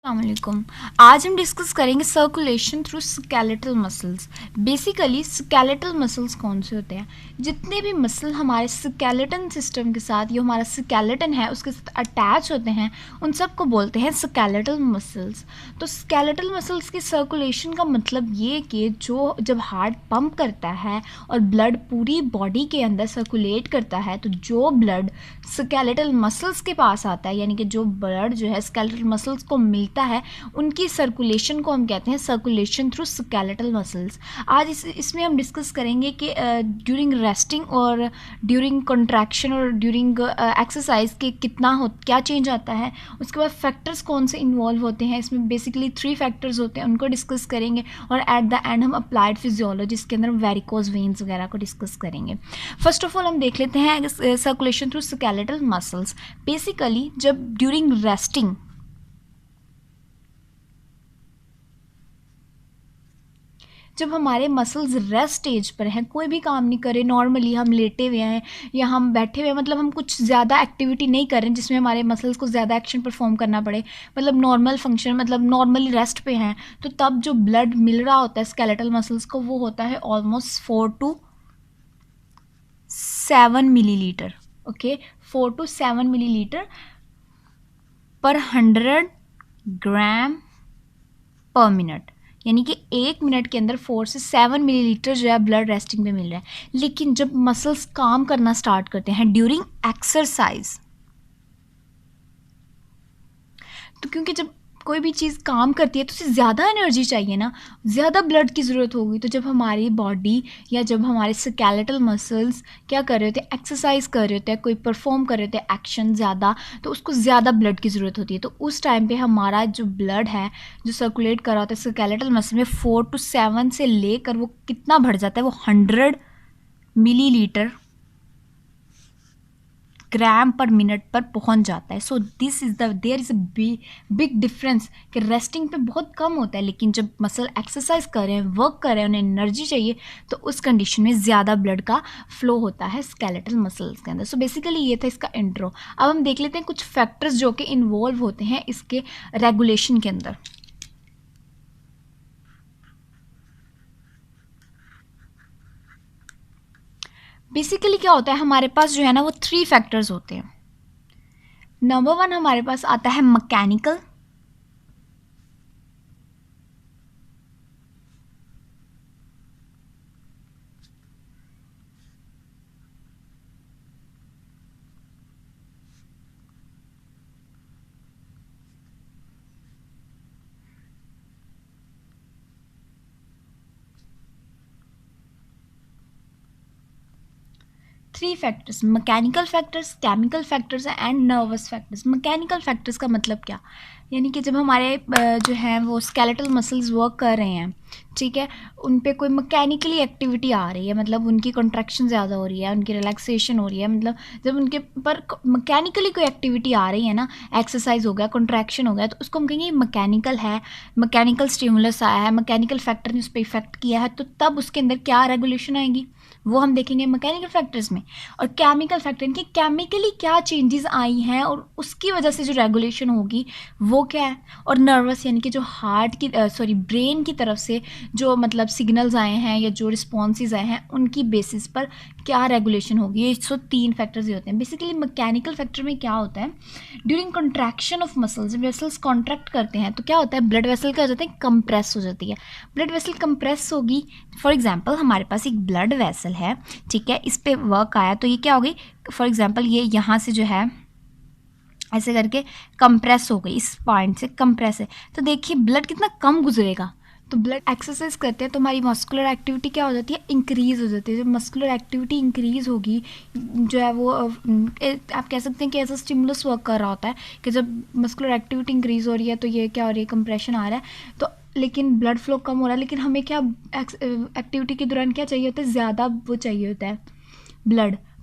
अस्सलाम वालेकुम। आज हम डिस्कस करेंगे circulation through skeletal muscles. Basically skeletal muscles कौन से होते हैं? जितने भी मसल हमारे स्केलेटन सिस्टम के साथ, जो हमारा स्केलेटन है उसके साथ अटैच होते हैं, उन सब को बोलते हैं स्केलेटल मसल्स। तो स्केलेटल मसल्स की सर्कुलेशन का मतलब ये कि जो जब हार्ट पंप करता है और ब्लड पूरी बॉडी के अंदर सर्कुलेट करता है, तो जो ब्लड स्केलेटल मसल्स के पास आता है, यानी कि जो ब्लड जो है स्केलेटल मसल्स को मिलता है, उनकी सर्कुलेशन को हम कहते हैं सर्कुलेशन थ्रू स्केलेटल मसल्स। आज इसमें हम डिस्कस करेंगे कि ड्यूरिंग रेस्टिंग और ड्यूरिंग कंट्रैक्शन और ड्यूरिंग एक्सरसाइज के क्या चेंज आता है, उसके बाद फैक्टर्स कौन से इन्वॉल्व होते हैं। इसमें बेसिकली 3 फैक्टर्स होते हैं, उनको डिस्कस करेंगे और एट द एंड हम अप्लाइड फिजियोलॉजी के अंदर वेरिकोज वेन्स वगैरह को डिस्कस करेंगे। फर्स्ट ऑफ ऑल हम देख लेते हैं circulation through skeletal muscles. Basically जब ड्यूरिंग रेस्टिंग जब हमारे मसल्स रेस्ट स्टेज पर हैं, कोई भी काम नहीं करे, नॉर्मली हम लेटे हुए हैं या हम बैठे हुए हैं, मतलब हम कुछ ज़्यादा एक्टिविटी नहीं कर रहे हैं जिसमें हमारे मसल्स को ज़्यादा एक्शन परफॉर्म करना पड़े, मतलब नॉर्मल फंक्शन, मतलब नॉर्मली रेस्ट पे हैं, तो तब जो ब्लड मिल रहा होता है स्केलेटल मसल्स को, वो होता है almost 4 to 7 millilitre. Okay, 4 to 7 millilitre पर 100 ग्राम पर मिनट, यानी कि 1 मिनट के अंदर 4 से 7 मिलीलीटर जो है ब्लड रेस्टिंग पे मिल रहा है। लेकिन जब मसल्स काम करना स्टार्ट करते हैं ड्यूरिंग एक्सरसाइज, तो क्योंकि जब कोई भी चीज़ काम करती है तो उसे ज़्यादा एनर्जी चाहिए ना, ज़्यादा ब्लड की ज़रूरत होगी। तो जब हमारी बॉडी या जब हमारे स्केलेटल मसल्स क्या कर रहे होते हैं, एक्सरसाइज कर रहे होते हैं, कोई परफॉर्म कर रहे होते हैं एक्शन ज़्यादा, तो उसको ज़्यादा ब्लड की ज़रूरत होती है। तो उस टाइम पे हमारा जो ब्लड है जो सर्कुलेट कर रहा होता है स्केलेटल मसल में, 4 to 7 से लेकर वो कितना बढ़ जाता है, वो 100 मिलीलीटर ग्राम पर मिनट पर पहुंच जाता है। So this is there is a big difference कि रेस्टिंग पे बहुत कम होता है, लेकिन जब मसल एक्सरसाइज कर रहे हैं, वर्क कर रहे हैं, उन्हें एनर्जी चाहिए, तो उस कंडीशन में ज़्यादा ब्लड का फ्लो होता है स्केलेटल मसल्स के अंदर। सो बेसिकली ये था इसका इंट्रो। अब हम देख लेते हैं कुछ फैक्टर्स जो कि इन्वॉल्व होते हैं इसके रेगुलेशन के अंदर। बेसिकली क्या होता है, हमारे पास जो है ना वो 3 फैक्टर्स होते हैं। नंबर 1 हमारे पास आता है mechanical, three factors, mechanical factors, chemical factors and nervous factors. Mechanical factors का मतलब क्या, यानी कि जब हमारे जो हैं वो स्केलेटल मसल्स वर्क कर रहे हैं, ठीक है, उन पे कोई मैकेनिकली एक्टिविटी आ रही है, मतलब उनकी कंट्रैक्शन ज़्यादा हो रही है, उनकी रिलैक्सेशन हो रही है, मतलब जब उनके पर मैकेनिकली कोई एक्टिविटी आ रही है ना, एक्सरसाइज हो गया, कंट्रैक्शन हो गया, तो उसको हम कहेंगे मैकेनिकल है, मैकेनिकल स्टिमुलस आया है, मैकेनिकल फैक्टर ने उस पर इफेक्ट किया है, तो तब उसके अंदर क्या रेगुलेशन आएगी, वो हम देखेंगे मैकेनिकल फैक्टर्स में। और केमिकल फैक्टर, इनकी केमिकली क्या चेंजेस आई हैं और उसकी वजह से जो रेगुलेशन होगी वो क्या है। और नर्वस, यानी कि जो हार्ट की ब्रेन की तरफ से जो मतलब सिग्नल्स आए हैं या जो रिस्पॉन्सेज आए हैं, उनकी बेसिस पर क्या रेगुलेशन होगी। ये 3 फैक्टर्स ही होते हैं। बेसिकली मैकेनिकल फैक्टर में क्या होता है, during contraction of muscles, vessels contract करते हैं तो क्या होता है, ब्लड वेसल क्या हो जाता है, कंप्रेस हो जाती है। ब्लड वेसल कंप्रेस होगी, फॉर एग्जांपल हमारे पास एक ब्लड वेसल है, ठीक है, इस पे वर्क आया तो ये क्या हो गई, फॉर एग्जांपल ये यहाँ से जो है ऐसे करके कंप्रेस हो गई, इस पॉइंट से कंप्रेस है, तो देखिए ब्लड कितना कम गुजरेगा। तो ब्लड एक्सरसाइज करते हैं तो हमारी मस्कुलर एक्टिविटी क्या हो जाती है, इंक्रीज़ हो जाती है। जब मस्कुलर एक्टिविटी इंक्रीज़ होगी, जो है वो आप कह सकते हैं कि ऐसा स्टिमुलस वर्क कर रहा होता है कि जब मस्कुलर एक्टिविटी इंक्रीज़ हो रही है तो ये क्या हो रही है, कंप्रेशन आ रहा है, तो लेकिन ब्लड फ्लो कम हो रहा है, लेकिन हमें क्या एक्टिविटी के दौरान क्या चाहिए होता है, ज़्यादा वो चाहिए होता है ब्लड,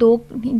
2